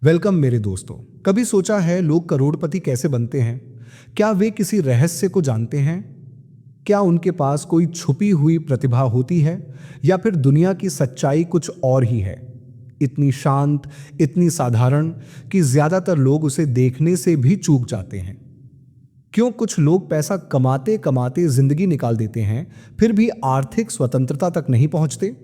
Welcome मेरे दोस्तों। कभी सोचा है लोग करोड़पति कैसे बनते हैं? क्या वे किसी रहस्य को जानते हैं? क्या उनके पास कोई छुपी हुई प्रतिभा होती है या फिर दुनिया की सच्चाई कुछ और ही है? इतनी शांत, इतनी साधारण कि ज्यादातर लोग उसे देखने से भी चूक जाते हैं। क्यों कुछ लोग पैसा कमाते कमाते जिंदगी निकाल देते हैं फिर भी आर्थिक स्वतंत्रता तक नहीं पहुंचते?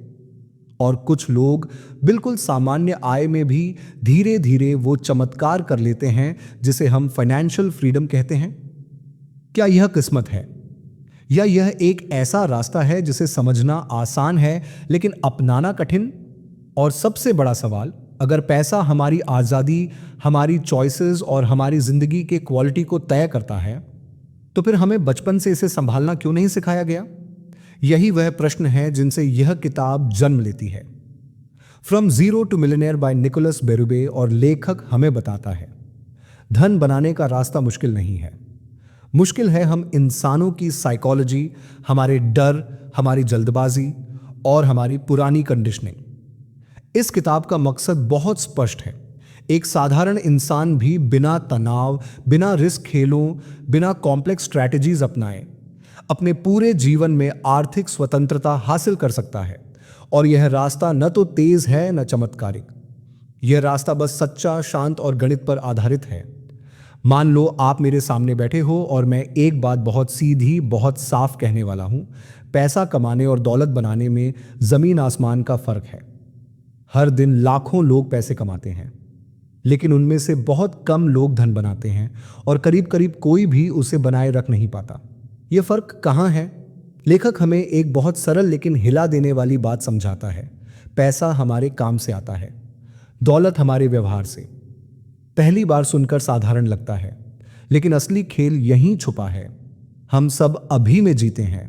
और कुछ लोग बिल्कुल सामान्य आय में भी धीरे धीरे वो चमत्कार कर लेते हैं जिसे हम फाइनेंशियल फ्रीडम कहते हैं। क्या यह किस्मत है या यह एक ऐसा रास्ता है जिसे समझना आसान है लेकिन अपनाना कठिन? और सबसे बड़ा सवाल, अगर पैसा हमारी आज़ादी, हमारी चॉइसेस और हमारी जिंदगी के क्वालिटी को तय करता है तो फिर हमें बचपन से इसे संभालना क्यों नहीं सिखाया गया? यही वह प्रश्न है जिनसे यह किताब जन्म लेती है। From zero to millionaire by Nicolas Berube. और लेखक हमें बताता है धन बनाने का रास्ता मुश्किल नहीं है। मुश्किल है हम इंसानों की साइकोलॉजी, हमारे डर, हमारी जल्दबाजी और हमारी पुरानी कंडीशनिंग। इस किताब का मकसद बहुत स्पष्ट है। एक साधारण इंसान भी बिना तनाव, बिना रिस्क खेलों, बिना कॉम्प्लेक्स स्ट्रैटेजीज अपनाए अपने पूरे जीवन में आर्थिक स्वतंत्रता हासिल कर सकता है। और यह रास्ता न तो तेज है न चमत्कारिक। यह रास्ता बस सच्चा, शांत और गणित पर आधारित है। मान लो आप मेरे सामने बैठे हो और मैं एक बात बहुत सीधी, बहुत साफ कहने वाला हूं। पैसा कमाने और दौलत बनाने में जमीन आसमान का फर्क है। हर दिन लाखों लोग पैसे कमाते हैं लेकिन उनमें से बहुत कम लोग धन बनाते हैं और करीब करीब कोई भी उसे बनाए रख नहीं पाता। यह फर्क कहाँ है? लेखक हमें एक बहुत सरल लेकिन हिला देने वाली बात समझाता है। पैसा हमारे काम से आता है, दौलत हमारे व्यवहार से। पहली बार सुनकर साधारण लगता है लेकिन असली खेल यहीं छुपा है। हम सब अभी में जीते हैं।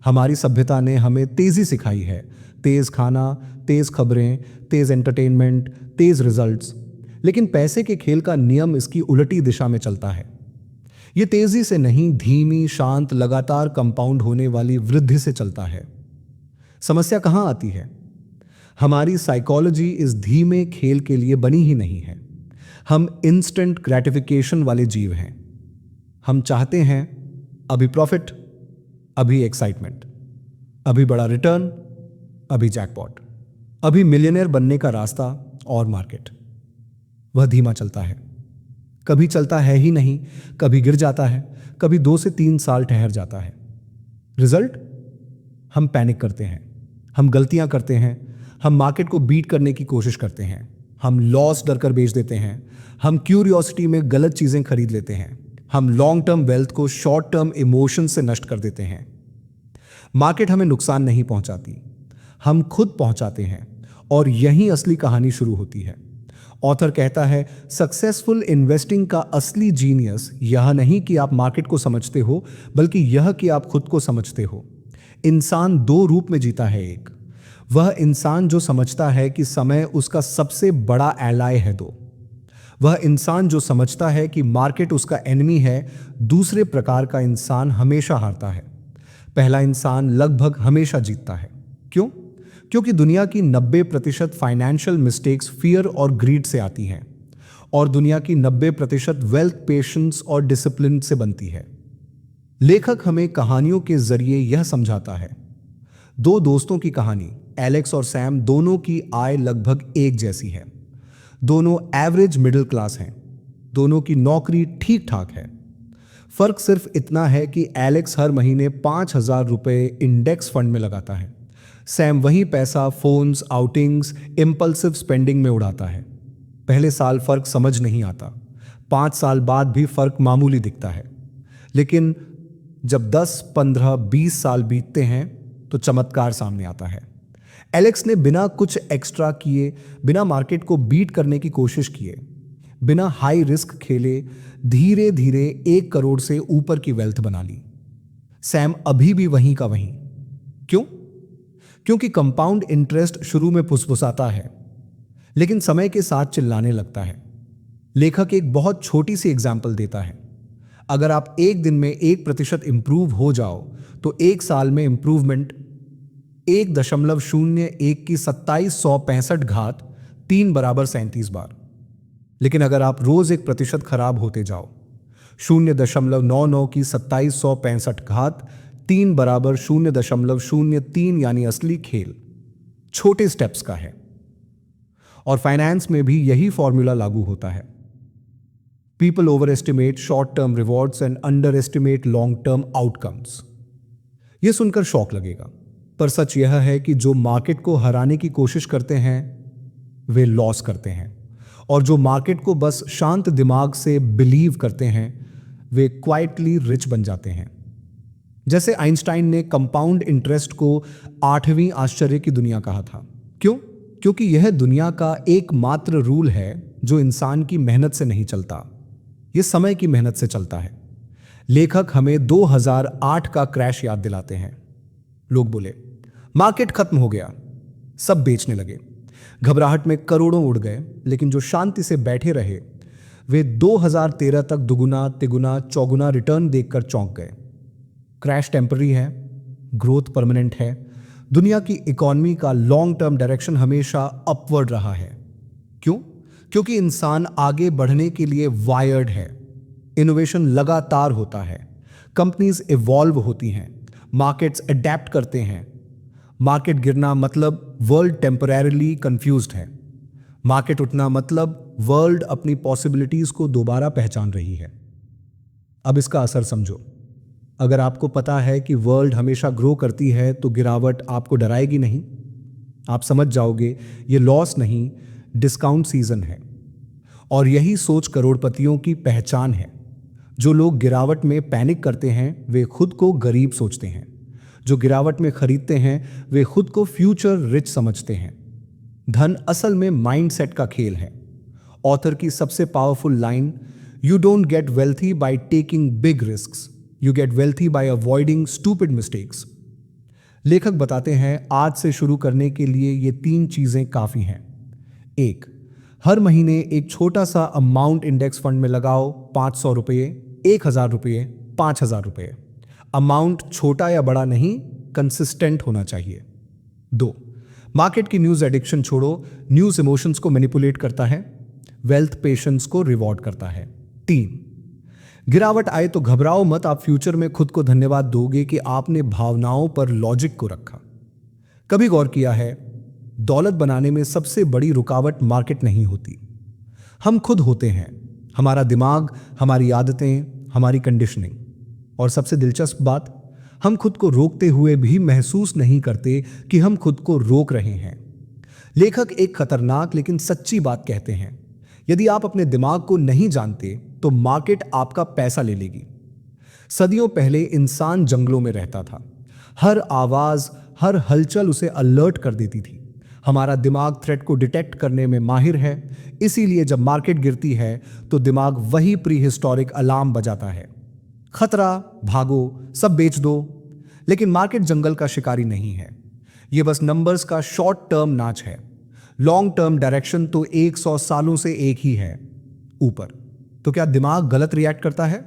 हमारी सभ्यता ने हमें तेजी सिखाई है। तेज खाना, तेज खबरें, तेज एंटरटेनमेंट, तेज रिजल्ट्स। लेकिन पैसे के खेल का नियम इसकी उल्टी दिशा में चलता है। यह तेजी से नहीं, धीमी, शांत, लगातार कंपाउंड होने वाली वृद्धि से चलता है। समस्या कहां आती है? हमारी साइकोलॉजी इस धीमे खेल के लिए बनी ही नहीं है। हम इंस्टेंट ग्रेटिफिकेशन वाले जीव हैं। हम चाहते हैं अभी प्रॉफिट, अभी एक्साइटमेंट, अभी बड़ा रिटर्न, अभी जैकपॉट, अभी मिलियनेयर बनने का रास्ता और मार्केट। वह धीमा चलता है, कभी चलता है ही नहीं, कभी गिर जाता है, कभी 2 से 3 साल ठहर जाता है। रिजल्ट? हम पैनिक करते हैं, हम गलतियां करते हैं, हम मार्केट को बीट करने की कोशिश करते हैं, हम लॉस डर कर बेच देते हैं, हम क्यूरियोसिटी में गलत चीजें खरीद लेते हैं, हम लॉन्ग टर्म वेल्थ को शॉर्ट टर्म इमोशन से नष्ट कर देते हैं। मार्केट हमें नुकसान नहीं पहुंचाती, हम खुद पहुंचाते हैं। और यही असली कहानी शुरू होती है। ऑथर कहता है सक्सेसफुल इन्वेस्टिंग का असली जीनियस यह नहीं कि आप मार्केट को समझते हो, बल्कि यह कि आप खुद को समझते हो। इंसान 2 रूप में जीता है। एक वह इंसान जो समझता है कि समय उसका सबसे बड़ा एलाय है। 2 वह इंसान जो समझता है कि मार्केट उसका एनिमी है। दूसरे प्रकार का इंसान हमेशा हारता है। पहला इंसान लगभग हमेशा जीतता है। क्यों? क्योंकि दुनिया की 90% फाइनेंशियल मिस्टेक्स फियर और ग्रीड से आती हैं और दुनिया की 90% वेल्थ, पेशेंस और डिसिप्लिन से बनती है। लेखक हमें कहानियों के जरिए यह समझाता है। 2 दोस्तों की कहानी, एलेक्स और सैम, दोनों की आय लगभग एक जैसी है। दोनों एवरेज मिडिल क्लास हैं। दोनों की नौकरी ठीक ठाक है। फर्क सिर्फ इतना है कि एलेक्स हर महीने 5,000 रुपए इंडेक्स फंड में लगाता है। सैम वही पैसा फोन्स, आउटिंग्स, इंपल्सिव स्पेंडिंग में उड़ाता है। पहले साल फर्क समझ नहीं आता, 5 साल बाद भी फर्क मामूली दिखता है। लेकिन जब 10, 15, 20 साल बीतते हैं तो चमत्कार सामने आता है। एलेक्स ने बिना कुछ एक्स्ट्रा किए, बिना मार्केट को बीट करने की कोशिश किए, बिना हाई रिस्क खेले, धीरे धीरे 1 करोड़ से ऊपर की वेल्थ बना ली। सैम अभी भी वहीं का वहीं। क्यों? क्योंकि कंपाउंड इंटरेस्ट शुरू में फुसफुसाता है लेकिन समय के साथ चिल्लाने लगता है। लेखक एक बहुत छोटी सी एग्जाम्पल देता है। अगर आप एक दिन में 1% इंप्रूव हो जाओ तो 1 साल में इंप्रूवमेंट 1.01 की 2765 घात 3 बराबर 37 बार। लेकिन अगर आप रोज 1% खराब होते जाओ, 0.99 की 2765 घात 3 बराबर 0.03, यानी असली खेल छोटे स्टेप्स का है। और फाइनेंस में भी यही फॉर्मूला लागू होता है। People over estimate short term rewards and under estimate long term outcomes. यह सुनकर शौक लगेगा, पर सच यह है कि जो मार्केट को हराने की कोशिश करते हैं वे लॉस करते हैं, और जो मार्केट को बस शांत दिमाग से बिलीव करते हैं वे क्वाइटली रिच बन जाते हैं। जैसे आइंस्टाइन ने कंपाउंड इंटरेस्ट को 8वीं आश्चर्य की दुनिया कहा था। क्यों? क्योंकि यह दुनिया का एकमात्र रूल है जो इंसान की मेहनत से नहीं चलता, यह समय की मेहनत से चलता है। लेखक हमें 2008 का क्रैश याद दिलाते हैं। लोग बोले मार्केट खत्म हो गया, सब बेचने लगे, घबराहट में करोड़ों उड़ गए, लेकिन जो शांति से बैठे रहे वे 2013 तक दुगुना तिगुना चौगुना रिटर्न देखकर चौंक गए। क्रैश टेम्पररी है, ग्रोथ परमानेंट है। दुनिया की इकोनॉमी का लॉन्ग टर्म डायरेक्शन हमेशा अपवर्ड रहा है। क्यों? क्योंकि इंसान आगे बढ़ने के लिए वायर्ड है। इनोवेशन लगातार होता है, कंपनीज इवॉल्व होती हैं, मार्केट्स अडेप्ट करते हैं। मार्केट गिरना मतलब वर्ल्ड टेम्परेरीली कंफ्यूज्ड है, मार्केट उठना मतलब वर्ल्ड अपनी पॉसिबिलिटीज को दोबारा पहचान रही है। अब इसका असर समझो। अगर आपको पता है कि वर्ल्ड हमेशा ग्रो करती है तो गिरावट आपको डराएगी नहीं। आप समझ जाओगे ये लॉस नहीं, डिस्काउंट सीजन है। और यही सोच करोड़पतियों की पहचान है। जो लोग गिरावट में पैनिक करते हैं वे खुद को गरीब सोचते हैं, जो गिरावट में खरीदते हैं वे खुद को फ्यूचर रिच समझते हैं। धन असल में माइंडसेट का खेल है। ऑथर की सबसे powerful line, you don't get wealthy by taking big risks, you get wealthy bye avoiding stupid mistakes. लेखक बताते हैं आज से शुरू करने के लिए ये 3 चीजें काफी हैं। 1, हर महीने एक छोटा सा अमाउंट इंडेक्स फंड में लगाओ, 500 रुपये, 1000 रुपये, 5000 रुपये। अमाउंट छोटा या बड़ा नहीं, कंसिस्टेंट होना चाहिए। 2, मार्केट की न्यूज एडिक्शन छोड़ो, न्यूज इमोशंस को मैनिपुलेट करता है, वेल्थ पेशेंस को रिवॉर्ड करता है। 3, गिरावट आए तो घबराओ मत, आप फ्यूचर में खुद को धन्यवाद दोगे कि आपने भावनाओं पर लॉजिक को रखा। कभी गौर किया है, दौलत बनाने में सबसे बड़ी रुकावट मार्केट नहीं होती, हम खुद होते हैं। हमारा दिमाग, हमारी आदतें, हमारी कंडीशनिंग। और सबसे दिलचस्प बात, हम खुद को रोकते हुए भी महसूस नहीं करते कि हम खुद को रोक रहे हैं। लेखक एक खतरनाक लेकिन सच्ची बात कहते हैं, यदि आप अपने दिमाग को नहीं जानते तो मार्केट आपका पैसा ले लेगी। सदियों पहले इंसान जंगलों में रहता था, हर आवाज, हर हलचल उसे अलर्ट कर देती थी। हमारा दिमाग थ्रेट को डिटेक्ट करने में माहिर है, इसीलिए जब मार्केट गिरती है तो दिमाग वही प्री हिस्टोरिक अलार्म बजाता है, खतरा, भागो, सब बेच दो। लेकिन मार्केट जंगल का शिकारी नहीं है, यह बस नंबर्स का शॉर्ट टर्म नाच है। लॉन्ग टर्म डायरेक्शन तो 100 सालों से एक ही है, ऊपर। तो क्या दिमाग गलत रिएक्ट करता है?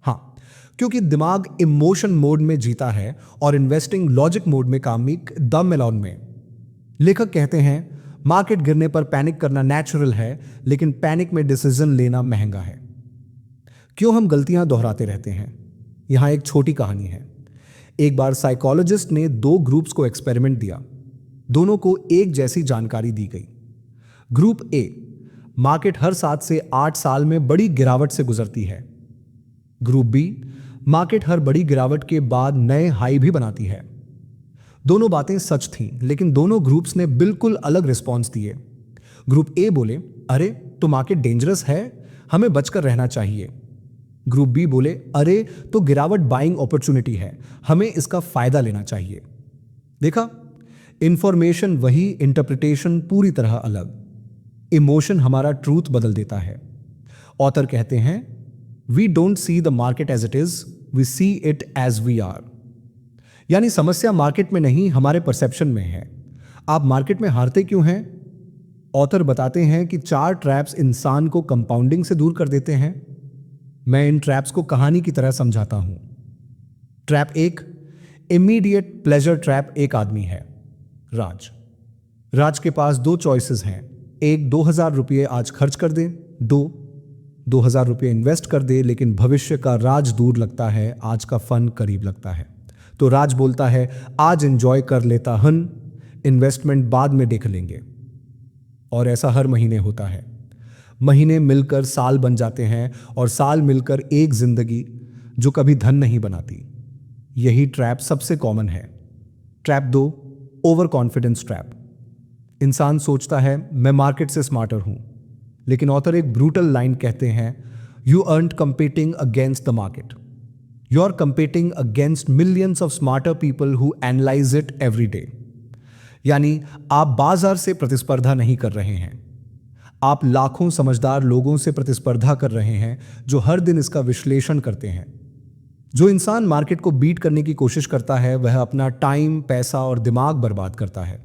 हाँ, क्योंकि दिमाग इमोशन मोड में जीता है और इन्वेस्टिंग लॉजिक मोड में कामिक द मेलॉन में। लेखक कहते हैं मार्केट गिरने पर पैनिक करना नेचुरल है, लेकिन पैनिक में डिसीजन लेना महंगा है। क्यों हम गलतियां दोहराते रहते हैं? यहां एक छोटी कहानी है। एक बार साइकोलॉजिस्ट ने 2 ग्रुप्स को एक्सपेरिमेंट दिया। दोनों को एक जैसी जानकारी दी गई। ग्रुप ए, मार्केट हर 7 से 8 साल में बड़ी गिरावट से गुजरती है। ग्रुप बी, मार्केट हर बड़ी गिरावट के बाद नए हाई भी बनाती है। दोनों बातें सच थीं, लेकिन दोनों ग्रुप्स ने बिल्कुल अलग रिस्पॉन्स दिए। ग्रुप ए बोले, अरे तो मार्केट डेंजरस है, हमें बचकर रहना चाहिए। ग्रुप बी बोले, अरे तो गिरावट बाइंग अपॉर्चुनिटी है, हमें इसका फायदा लेना चाहिए। देखा, इंफॉर्मेशन वही, इंटरप्रिटेशन पूरी तरह अलग। इमोशन हमारा ट्रूथ बदल देता है। ऑथर कहते हैं, we don't see the market as it is, we see it as we are. यानी समस्या मार्केट में नहीं, हमारे परसेप्शन में है। आप मार्केट में हारते क्यों हैं? ऑथर बताते हैं कि 4 ट्रैप्स इंसान को कंपाउंडिंग से दूर कर देते हैं। मैं इन ट्रैप्स को कहानी की तरह समझाता हूं। Trap 1, immediate pleasure trap. एक आदमी है, राज। राज के पास 2 चॉइसेस हैं, एक 2,000 रुपये आज खर्च कर दे, 2,000 रुपये इन्वेस्ट कर दे, लेकिन भविष्य का राज दूर लगता है, आज का फन करीब लगता है। तो राज बोलता है आज एंजॉय कर लेता हन, इन्वेस्टमेंट बाद में देख लेंगे। और ऐसा हर महीने होता है। महीने मिलकर साल बन जाते हैं और साल मिलकर एक जिंदगी जो कभी धन नहीं बनाती। यही ट्रैप सबसे कॉमन है। Trap 2, over confidence trap. इंसान सोचता है मैं मार्केट से स्मार्टर हूं, लेकिन ऑथर एक ब्रूटल लाइन कहते हैं, you aren't competing against the market, you are competing against millions of smarter people who analyze it every day. यानी आप बाजार से प्रतिस्पर्धा नहीं कर रहे हैं, आप लाखों समझदार लोगों से प्रतिस्पर्धा कर रहे हैं जो हर दिन इसका विश्लेषण करते हैं। जो इंसान मार्केट को बीट करने की कोशिश करता है वह अपना टाइम, पैसा और दिमाग बर्बाद करता है।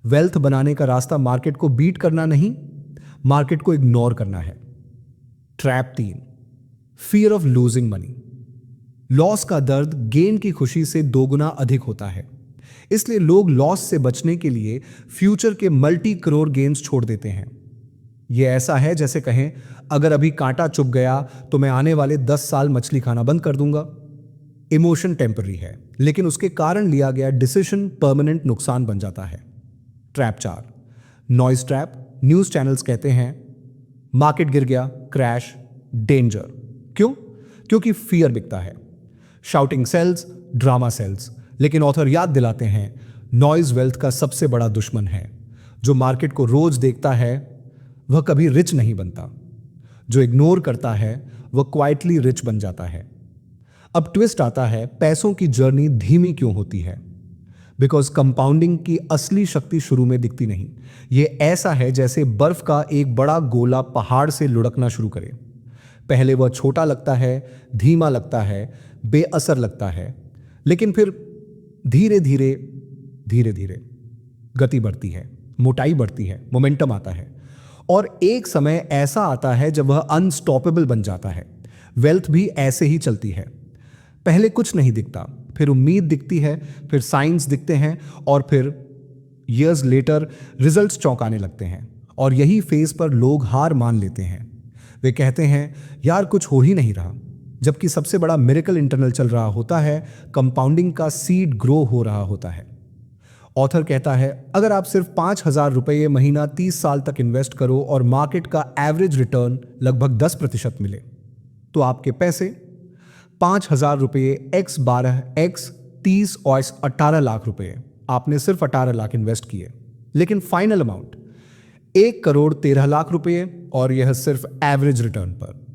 वेल्थ बनाने का रास्ता मार्केट को बीट करना नहीं, मार्केट को इग्नोर करना है। Trap 3, fear of losing money. Loss का दर्द गेन की खुशी से दोगुना अधिक होता है, इसलिए लोग लॉस से बचने के लिए फ्यूचर के मल्टी करोड़ गेन्स छोड़ देते हैं। यह ऐसा है जैसे कहें अगर अभी कांटा चुभ गया तो मैं आने वाले 10 साल मछली खाना बंद कर दूंगा। इमोशन टेम्पररी है, लेकिन उसके कारण लिया गया डिसीजन परमानेंट नुकसान बन जाता है। Trap 4, noise trap. News channels कहते हैं मार्केट गिर गया, क्रैश, डेंजर। क्यों? क्योंकि फियर बिकता है। Shouting sells, drama sells. लेकिन ऑथर याद दिलाते हैं नॉइज वेल्थ का सबसे बड़ा दुश्मन है। जो मार्केट को रोज देखता है वह कभी रिच नहीं बनता, जो इग्नोर करता है वह क्वाइटली रिच बन जाता है। अब ट्विस्ट आता है, पैसों की जर्नी धीमी क्यों होती है? बिकॉज कंपाउंडिंग की असली शक्ति शुरू में दिखती नहीं। यह ऐसा है जैसे बर्फ का एक बड़ा गोला पहाड़ से लुढ़कना शुरू करे। पहले वह छोटा लगता है, धीमा लगता है, बेअसर लगता है, लेकिन फिर धीरे धीरे धीरे धीरे गति बढ़ती है, मोटाई बढ़ती है, मोमेंटम आता है और एक समय ऐसा आता है जब वह अनस्टॉपेबल बन जाता है। वेल्थ भी ऐसे ही चलती है। पहले कुछ नहीं दिखता, फिर उम्मीद दिखती है, फिर साइंस दिखते हैं और फिर ईयर्स लेटर रिजल्ट्स चौंकाने लगते हैं। और यही फेज पर लोग हार मान लेते हैं। वे कहते हैं यार कुछ हो ही नहीं रहा, जबकि सबसे बड़ा मिरेकल इंटरनल चल रहा होता है, कंपाउंडिंग का सीड ग्रो हो रहा होता है। ऑथर कहता है अगर आप सिर्फ 5,000 रुपये महीना 30 साल तक इन्वेस्ट करो और मार्केट का एवरेज रिटर्न लगभग 10% मिले, तो आपके पैसे 5,000 रुपये x 12 x 30 और 18 लाख रुपए, आपने सिर्फ 18 लाख इन्वेस्ट किए। लेकिन फाइनल अमाउंट 1,13,00,000 रुपये, और यह सिर्फ एवरेज रिटर्न पर।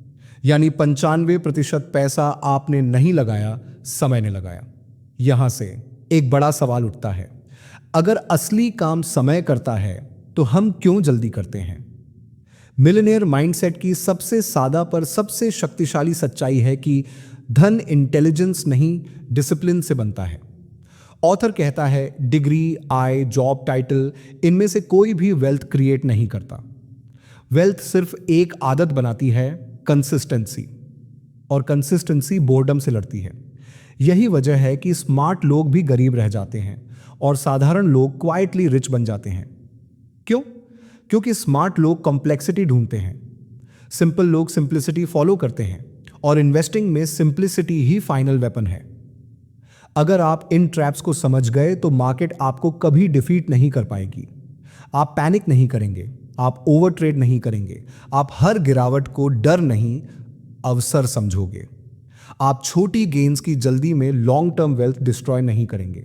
यानी 95% पैसा आपने नहीं लगाया, समय ने लगाया। यहां से एक बड़ा सवाल उठता है, अगर असली काम समय करता है तो हम क्यों जल्दी करते हैं? मिलियनेयर माइंडसेट की सबसे सादा पर सबसे शक्तिशाली सच्चाई है कि धन इंटेलिजेंस नहीं, डिसिप्लिन से बनता है। ऑथर कहता है डिग्री, आय, जॉब टाइटल, इनमें से कोई भी वेल्थ क्रिएट नहीं करता। वेल्थ सिर्फ एक आदत बनाती है, कंसिस्टेंसी। और कंसिस्टेंसी बोर्डम से लड़ती है। यही वजह है कि स्मार्ट लोग भी गरीब रह जाते हैं और साधारण लोग क्वाइटली रिच बन जाते हैं। क्यों? क्योंकि स्मार्ट लोग कॉम्प्लेक्सिटी ढूंढते हैं, सिंपल लोग सिंप्लिसिटी फॉलो करते हैं, और इन्वेस्टिंग में सिंप्लिसिटी ही फाइनल वेपन है। अगर आप इन ट्रैप्स को समझ गए तो मार्केट आपको कभी डिफीट नहीं कर पाएगी। आप पैनिक नहीं करेंगे, आप ओवर ट्रेड नहीं करेंगे, आप हर गिरावट को डर नहीं, अवसर समझोगे। आप छोटी गेन्स की जल्दी में लॉन्ग टर्म वेल्थ डिस्ट्रॉय नहीं करेंगे।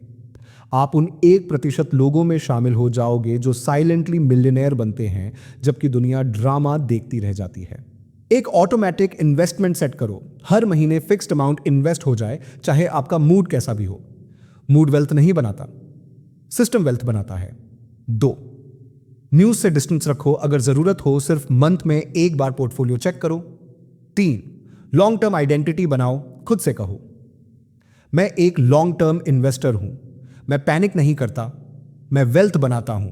आप उन 1% लोगों में शामिल हो जाओगे जो साइलेंटली मिलियनेयर बनते हैं जबकि दुनिया ड्रामा देखती रह जाती है। एक ऑटोमेटिक इन्वेस्टमेंट सेट करो, हर महीने फिक्स्ड अमाउंट इन्वेस्ट हो जाए, चाहे आपका मूड कैसा भी हो। मूड वेल्थ नहीं बनाता, सिस्टम वेल्थ बनाता है। 2, न्यूज से डिस्टेंस रखो, अगर जरूरत हो सिर्फ मंथ में एक बार पोर्टफोलियो चेक करो। 3, लॉन्ग टर्म आइडेंटिटी बनाओ, खुद से कहो मैं एक लॉन्ग टर्म इन्वेस्टर हूं, मैं पैनिक नहीं करता, मैं वेल्थ बनाता हूं।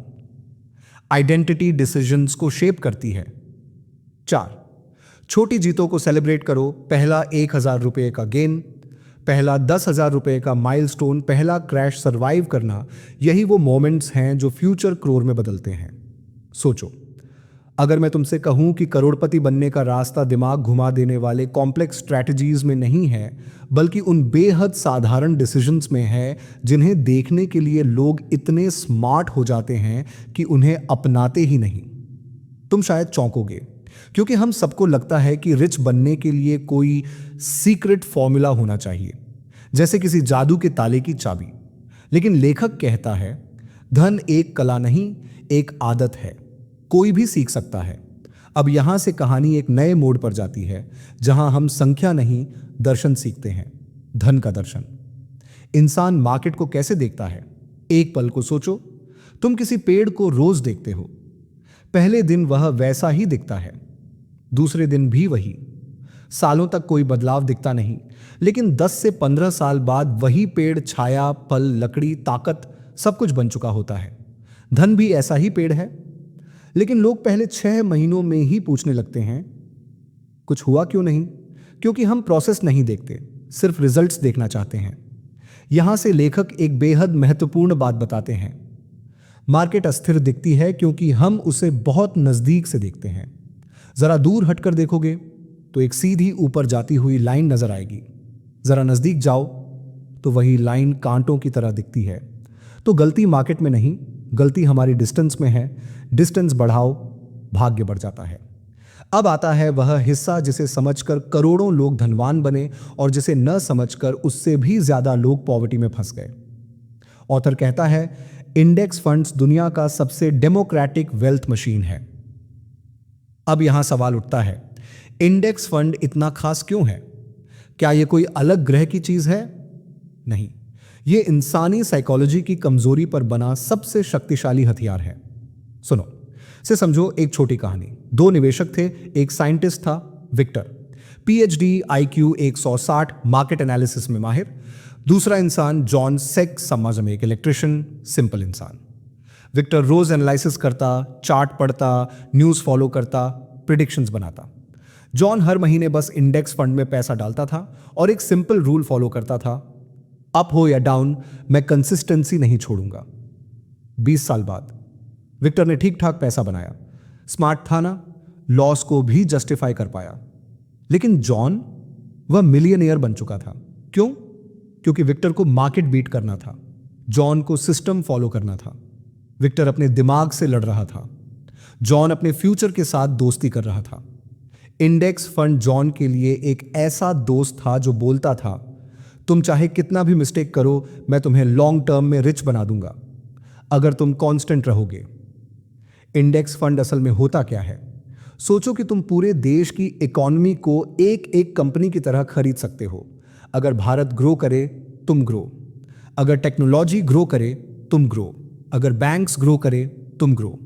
आइडेंटिटी डिसीजंस को शेप करती है। 4, छोटी जीतों को सेलिब्रेट करो, पहला 1,000 रुपये का गेन, पहला 10,000 रुपये का माइलस्टोन, पहला क्रैश सर्वाइव करना, यही वो मोमेंट्स हैं जो फ्यूचर करोड़ में बदलते हैं। सोचो, अगर मैं तुमसे कहूं कि करोड़पति बनने का रास्ता दिमाग घुमा देने वाले कॉम्प्लेक्स स्ट्रैटेजीज में नहीं है, बल्कि उन बेहद साधारण डिसीजंस में है जिन्हें देखने के लिए लोग इतने स्मार्ट हो जाते हैं कि उन्हें अपनाते ही नहीं, तुम शायद चौंकोगे। क्योंकि हम सबको लगता है कि रिच बनने के लिए कोई सीक्रेट फॉर्मूला होना चाहिए, जैसे किसी जादू के ताले की चाबी। लेकिन लेखक कहता है, धन एक कला नहीं, एक आदत है, कोई भी सीख सकता है। अब यहां से कहानी एक नए मोड़ पर जाती है, जहां हम संख्या नहीं, दर्शन सीखते हैं। धन का दर्शन। इंसान मार्केट को कैसे देखता है? एक पल को सोचो, तुम किसी पेड़ को रोज देखते हो। पहले दिन वह वैसा ही दिखता है, दूसरे दिन भी वही। सालों तक कोई बदलाव दिखता नहीं, लेकिन 10 से 15 साल बाद वही पेड़ छाया, फल, लकड़ी, ताकत सब कुछ बन चुका होता है। धन भी ऐसा ही पेड़ है। लेकिन लोग पहले 6 महीनों में ही पूछने लगते हैं, कुछ हुआ क्यों नहीं? क्योंकि हम प्रोसेस नहीं देखते, सिर्फ रिजल्ट्स देखना चाहते हैं। यहां से लेखक एक बेहद महत्वपूर्ण बात बताते हैं। मार्केट अस्थिर दिखती है क्योंकि हम उसे बहुत नजदीक से देखते हैं। जरा दूर हटकर देखोगे तो एक सीधी ऊपर जाती हुई लाइन नजर आएगी। जरा नजदीक जाओ तो वही लाइन कांटों की तरह दिखती है। तो गलती मार्केट में नहीं, गलती हमारी डिस्टेंस में है। डिस्टेंस बढ़ाओ, भाग्य बढ़ जाता है। अब आता है वह हिस्सा जिसे समझकर करोड़ों लोग धनवान बने और जिसे न समझकर उससे भी ज्यादा लोग पॉवर्टी में फंस गए। ऑथर कहता है, इंडेक्स फंड्स दुनिया का सबसे डेमोक्रेटिक वेल्थ मशीन है। अब यहां सवाल उठता है, इंडेक्स फंड इतना खास क्यों है? क्या यह कोई अलग ग्रह की चीज है? नहीं, यह इंसानी साइकोलॉजी की कमजोरी पर बना सबसे शक्तिशाली हथियार है। सुनो से समझो एक छोटी कहानी। 2 निवेशक थे। एक साइंटिस्ट था, Victor, PhD, IQ 160, market analysis में माहिर। दूसरा इंसान जॉन, सेक्स समझ में एक इलेक्ट्रिशियन, सिंपल इंसान। विक्टर रोज एनालिसिस करता, चार्ट पढ़ता, न्यूज फॉलो करता, प्रिडिक्शंस बनाता। जॉन हर महीने बस इंडेक्स फंड में पैसा डालता था और एक सिंपल रूल फॉलो करता था, अप हो या डाउन, मैं कंसिस्टेंसी नहीं छोड़ूंगा। 20 साल बाद विक्टर ने ठीक ठाक पैसा बनाया। स्मार्ट था ना, लॉस को भी जस्टिफाई कर पाया। लेकिन जॉन, वह मिलियनियर बन चुका था। क्यों? क्योंकि विक्टर को मार्केट बीट करना था, जॉन को सिस्टम फॉलो करना था। विक्टर अपने दिमाग से लड़ रहा था, जॉन अपने फ्यूचर के साथ दोस्ती कर रहा था। इंडेक्स फंड जॉन के लिए एक ऐसा दोस्त था जो बोलता था, तुम चाहे कितना भी मिस्टेक करो, मैं तुम्हें लॉन्ग टर्म में रिच बना दूंगा अगर तुम कांस्टेंट रहोगे। इंडेक्स फंड असल में होता क्या है? सोचो कि तुम पूरे देश की इकोनॉमी को एक एक कंपनी की तरह खरीद सकते हो। अगर भारत ग्रो करे, तुम ग्रो। अगर टेक्नोलॉजी ग्रो करे, तुम ग्रो। अगर बैंक्स ग्रो करे, तुम ग्रो।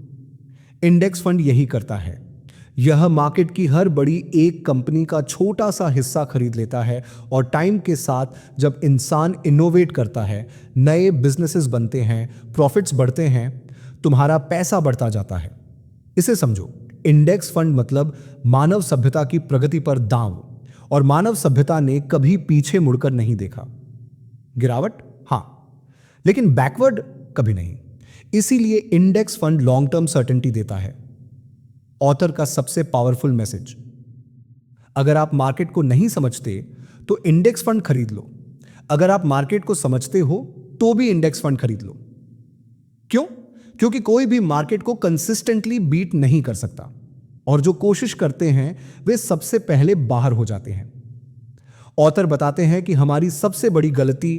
इंडेक्स फंड यही करता है। यह मार्केट की हर बड़ी एक कंपनी का छोटा सा हिस्सा खरीद लेता है और टाइम के साथ जब इंसान इनोवेट करता है, नए बिजनेसेस बनते हैं, प्रॉफिट्स बढ़ते हैं, तुम्हारा पैसा बढ़ता जाता है। इसे समझो, इंडेक्स फंड मतलब मानव सभ्यता की प्रगति पर दांव, और मानव सभ्यता ने कभी पीछे मुड़कर नहीं देखा। गिरावट हां, लेकिन बैकवर्ड कभी नहीं। इसीलिए index fund long term certainty देता है। ऑथर का सबसे पावरफुल मैसेज, अगर आप मार्केट को नहीं समझते तो इंडेक्स फंड खरीद लो। अगर आप मार्केट को समझते हो तो भी इंडेक्स फंड खरीद लो। क्यों? क्योंकि कोई भी मार्केट को कंसिस्टेंटली बीट नहीं कर सकता, और जो कोशिश करते हैं वे सबसे पहले बाहर हो जाते हैं। ऑथर बताते हैं कि हमारी सबसे बड़ी गलती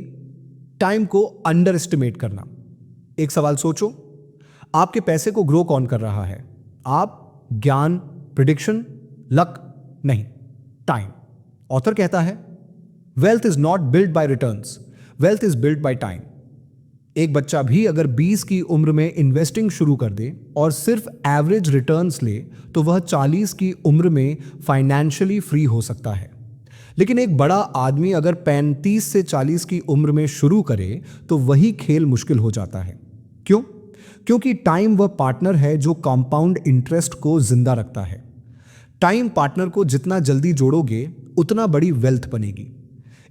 टाइम को अंडर एस्टिमेट करना। एक सवाल सोचो, आपके पैसे को ग्रो कौन कर रहा है? आप, ज्ञान, प्रिडिक्शन, लक? नहीं, टाइम। ऑथर कहता है, wealth is not build by returns, wealth is build by time. एक बच्चा भी अगर 20 की उम्र में इन्वेस्टिंग शुरू कर दे और सिर्फ एवरेज रिटर्न्स ले तो वह 40 की उम्र में फाइनेंशियली फ्री हो सकता है। लेकिन एक बड़ा आदमी अगर 35 से 40 की उम्र में शुरू करे तो वही खेल मुश्किल हो जाता है। क्यों? क्योंकि टाइम वह पार्टनर है जो कंपाउंड इंटरेस्ट को जिंदा रखता है। टाइम पार्टनर को जितना जल्दी जोड़ोगे उतना बड़ी वेल्थ बनेगी।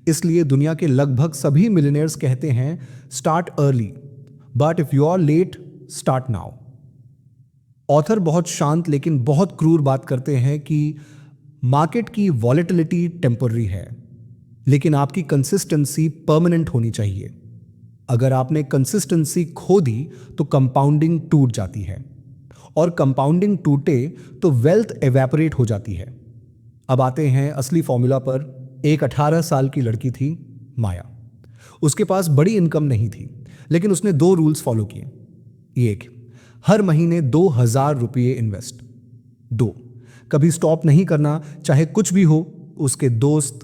इसलिए दुनिया के लगभग सभी मिलियनेयर्स कहते हैं, start early, but if you are late, start now. Author बहुत शांत लेकिन बहुत क्रूर बात करते हैं कि मार्केट की वॉलेटिलिटी टेम्पररी है, लेकिन आपकी कंसिस्टेंसी परमानेंट होनी चाहिए। अगर आपने कंसिस्टेंसी खो दी तो कंपाउंडिंग टूट जाती है, और कंपाउंडिंग टूटे तो वेल्थ एवेपोरेट हो जाती है। अब आते हैं असली फॉर्मूला पर। एक 18 साल की लड़की थी, माया। उसके पास बड़ी इनकम नहीं थी, लेकिन उसने 2 रूल्स फॉलो किए। एक, हर महीने 2,000 रुपये इन्वेस्ट। 2, कभी स्टॉप नहीं करना, चाहे कुछ भी हो। उसके दोस्त,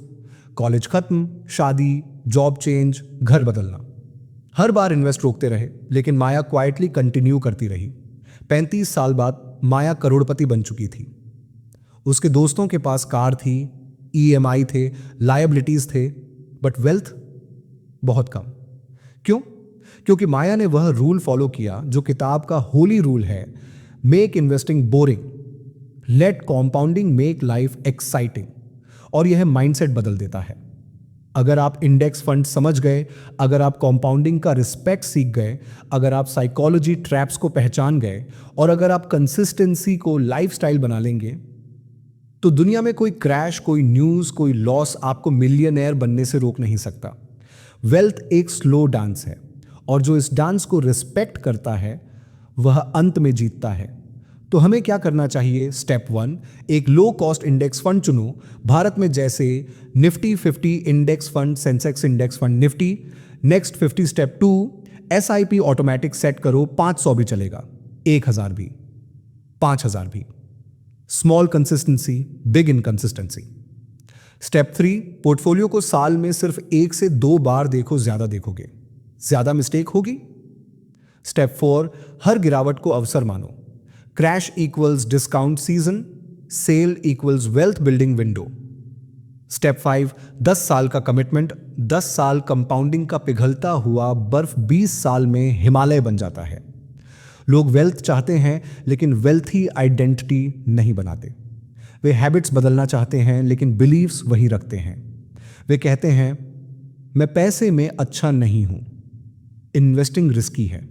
कॉलेज खत्म, शादी, जॉब चेंज, घर बदलना, हर बार इन्वेस्ट रोकते रहे, लेकिन माया क्वाइटली कंटिन्यू करती रही। 35 साल बाद माया करोड़पति बन चुकी थी। उसके दोस्तों के पास कार थी, ईएमआई थे, लायबिलिटीज थे, बट वेल्थ बहुत कम। क्यों? क्योंकि माया ने वह रूल फॉलो किया जो किताब का होली रूल है, make investing boring, let compounding make life exciting. और यह माइंडसेट बदल देता है। अगर आप इंडेक्स फंड समझ गए, अगर आप कॉम्पाउंडिंग का रिस्पेक्ट सीख गए, अगर आप साइकोलॉजी ट्रैप्स को पहचान गए, और अगर आप कंसिस्टेंसी को लाइफस्टाइल बना लेंगे, तो दुनिया में कोई क्रैश, कोई न्यूज, कोई लॉस आपको मिलियनेयर बनने से रोक नहीं सकता। वेल्थ एक स्लो डांस है, और जो इस डांस को रिस्पेक्ट करता है वह अंत में जीतता है। तो हमें क्या करना चाहिए? स्टेप 1, एक लो कॉस्ट इंडेक्स फंड चुनो। भारत में जैसे Nifty 50 index fund, Sensex index fund, Nifty. Next 50 step 2, SIP automatic set करो। 500 भी चलेगा, 1000 भी, 5000 भी। Small consistency, big inconsistency. Step 3, portfolio को साल में सिर्फ 1 से 2 बार देखो, ज्यादा देखोगे ज्यादा मिस्टेक होगी। स्टेप 4, हर गिरावट को अवसर मानो। Crash equals discount season, sale equals wealth building window. Step 5, 10 साल का कमिटमेंट। 10 साल कंपाउंडिंग का पिघलता हुआ बर्फ 20 साल में हिमालय बन जाता है। लोग वेल्थ चाहते हैं, लेकिन वेल्थी आइडेंटिटी नहीं बनाते। वे हैबिट्स बदलना चाहते हैं, लेकिन बिलीव्स वही रखते हैं। वे कहते हैं, मैं पैसे में अच्छा नहीं हूं, इन्वेस्टिंग रिस्की है,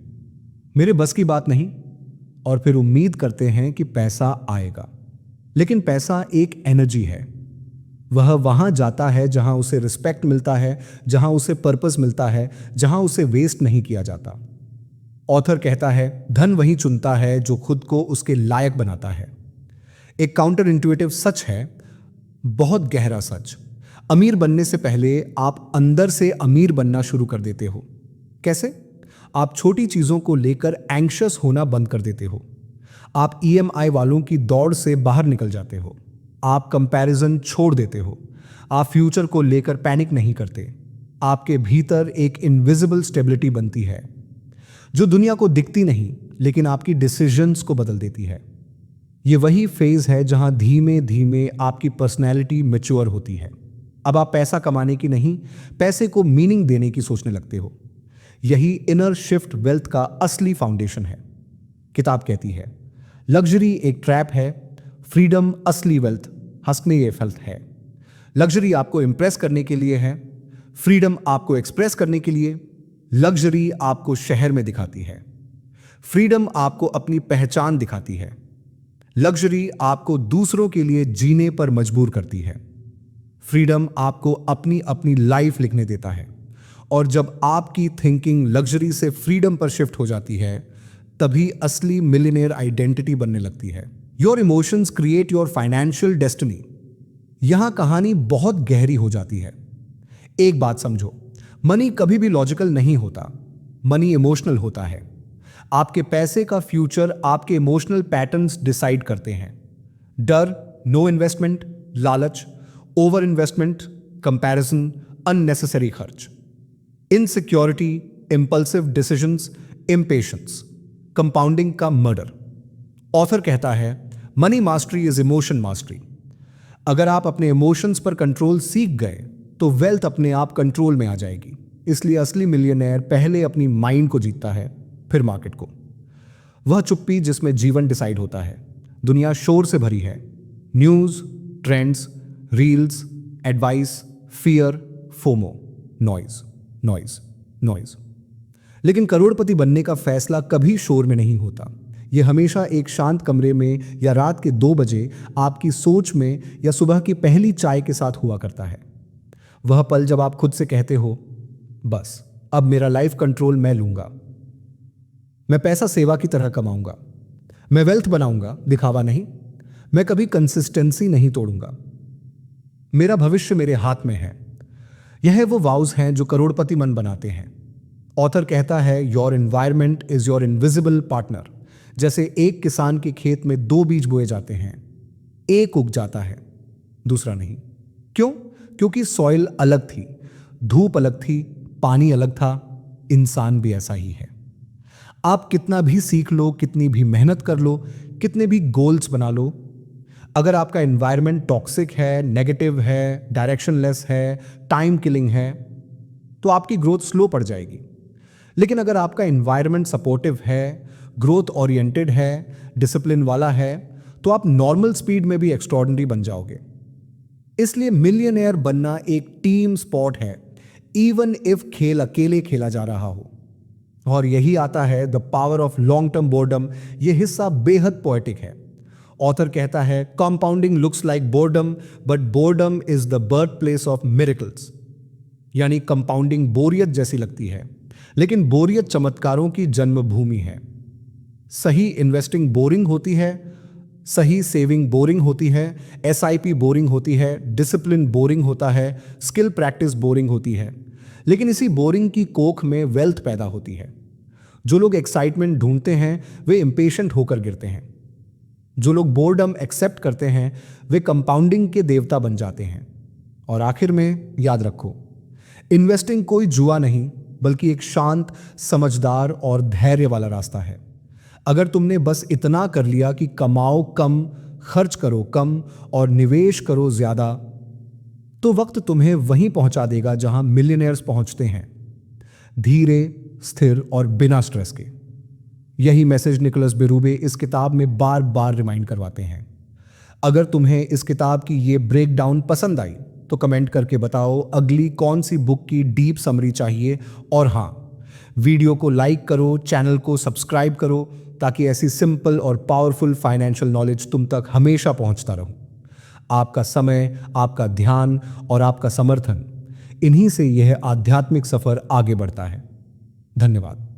मेरे बस की बात नहीं, और फिर उम्मीद करते हैं कि पैसा आएगा। लेकिन पैसा एक एनर्जी है। वह वहां जाता है जहां उसे रिस्पेक्ट मिलता है, जहां उसे पर्पस मिलता है, जहां उसे वेस्ट नहीं किया जाता। ऑथर कहता है, धन वही चुनता है जो खुद को उसके लायक बनाता है। एक काउंटर इंट्यूटिव सच है, बहुत गहरा सच। अमीर बनने से पहले आप अंदर से अमीर बनना शुरू कर देते हो। कैसे? आप छोटी चीजों को लेकर एंग्शियस होना बंद कर देते हो। आप ईएमआई वालों की दौड़ से बाहर निकल जाते हो। आप कंपैरिजन छोड़ देते हो। आप फ्यूचर को लेकर पैनिक नहीं करते। आपके भीतर एक इनविजिबल स्टेबिलिटी बनती है, जो दुनिया को दिखती नहीं, लेकिन आपकी डिसीजंस को बदल देती है। ये वही फेज है जहां धीमे धीमे आपकी पर्सनैलिटी मैच्योर होती है। अब आप पैसा कमाने की नहीं, पैसे को मीनिंग देने की सोचने लगते हो। यही इनर शिफ्ट वेल्थ का असली फाउंडेशन है। किताब कहती है, लग्जरी एक ट्रैप है, फ्रीडम असली वेल्थ हंसने ये वेल्थ है। लग्जरी आपको इंप्रेस करने के लिए है, फ्रीडम आपको एक्सप्रेस करने के लिए। लग्जरी आपको शहर में दिखाती है, फ्रीडम आपको अपनी पहचान दिखाती है। लग्जरी आपको दूसरों के लिए जीने पर मजबूर करती है। फ्रीडम आपको अपनी अपनी लाइफ लिखने देता है। और जब आपकी थिंकिंग लग्जरी से फ्रीडम पर शिफ्ट हो जाती है, तभी असली मिलियनेयर आइडेंटिटी बनने लगती है। Your emotions create your financial destiny. यहां कहानी बहुत गहरी हो जाती है। एक बात समझो, मनी कभी भी लॉजिकल नहीं होता, मनी इमोशनल होता है। आपके पैसे का फ्यूचर आपके इमोशनल पैटर्न्स डिसाइड करते हैं। डर, नो इन्वेस्टमेंट, लालच, ओवर इन्वेस्टमेंट, कंपैरिजन, अननेसेसरी खर्च, insecurity, impulsive decisions, impatience, compounding का मर्डर। ऑथर कहता है, money mastery is emotion mastery. अगर आप अपने इमोशंस पर कंट्रोल सीख गए तो वेल्थ अपने आप कंट्रोल में आ जाएगी। इसलिए असली मिलियनेयर पहले अपनी माइंड को जीतता है, फिर मार्केट को। वह चुप्पी जिसमें जीवन डिसाइड होता है। दुनिया शोर से भरी है, news, trends, reels, advice, fear, FOMO, noise noise noise. लेकिन करोड़पति बनने का फैसला कभी शोर में नहीं होता, ये हमेशा एक शांत कमरे में या रात के 2 बजे आपकी सोच में या सुबह की पहली चाय के साथ हुआ करता है। वह पल जब आप खुद से कहते हो, बस अब मेरा लाइफ कंट्रोल मैं लूंगा, मैं पैसा सेवा की तरह कमाऊंगा, मैं वेल्थ बनाऊंगा, दिखावा नहीं, मैं कभी कंसिस्टेंसी नहीं तोड़ूंगा, मेरा भविष्य मेरे हाथ में है। यह वो वाउज हैं जो करोड़पति मन बनाते हैं। ऑथर कहता है, your environment is your invisible partner. जैसे एक किसान के खेत में 2 बीज बोए जाते हैं, एक उग जाता है, दूसरा नहीं। क्यों? क्योंकि सॉइल अलग थी, धूप अलग थी, पानी अलग था। इंसान भी ऐसा ही है। आप कितना भी सीख लो, कितनी भी मेहनत कर लो, कितने भी गोल्स बना लो, अगर आपका एनवायरनमेंट टॉक्सिक है, नेगेटिव है, डायरेक्शनलेस है, टाइम किलिंग है, तो आपकी ग्रोथ स्लो पड़ जाएगी। लेकिन अगर आपका एनवायरनमेंट सपोर्टिव है, ग्रोथ ओरिएंटेड है, डिसिप्लिन वाला है, तो आप नॉर्मल स्पीड में भी एक्स्ट्रॉर्डिनरी बन जाओगे। इसलिए मिलियनेयर बनना एक टीम स्पोर्ट है, इवन इफ खेल अकेले खेला जा रहा हो। और यही आता है the power of long term boredom. यह हिस्सा बेहद पोएटिक है। ऑथर कहता है, compounding looks like boredom, but boredom is the birth place of miracles. यानी कंपाउंडिंग बोरियत जैसी लगती है, लेकिन बोरियत चमत्कारों की जन्मभूमि है। सही इन्वेस्टिंग बोरिंग होती है, सही सेविंग बोरिंग होती है, एसआईपी बोरिंग होती है, डिसिप्लिन बोरिंग होता है, स्किल प्रैक्टिस बोरिंग होती है। लेकिन इसी बोरिंग की कोख में वेल्थ पैदा होती है। जो लोग एक्साइटमेंट ढूंढते हैं वे इंपेशेंट होकर गिरते हैं। जो लोग बोर्डम एक्सेप्ट करते हैं वे कंपाउंडिंग के देवता बन जाते हैं। और आखिर में याद रखो, इन्वेस्टिंग कोई जुआ नहीं, बल्कि एक शांत, समझदार और धैर्य वाला रास्ता है। अगर तुमने बस इतना कर लिया कि कमाओ कम, खर्च करो कम और निवेश करो ज्यादा, तो वक्त तुम्हें वहीं पहुंचा देगा जहां मिलियनेयर्स पहुंचते हैं, धीरे, स्थिर और बिना स्ट्रेस के। यही मैसेज निकोलस बेरूबे इस किताब में बार बार रिमाइंड करवाते हैं। अगर तुम्हें इस किताब की ये ब्रेकडाउन पसंद आई तो कमेंट करके बताओ अगली कौन सी बुक की डीप समरी चाहिए। और हाँ, वीडियो को लाइक करो, चैनल को सब्सक्राइब करो, ताकि ऐसी सिंपल और पावरफुल फाइनेंशियल नॉलेज तुम तक हमेशा पहुंचता रहूं। आपका समय, आपका ध्यान और आपका समर्थन, इन्हीं से यह आध्यात्मिक सफर आगे बढ़ता है। धन्यवाद।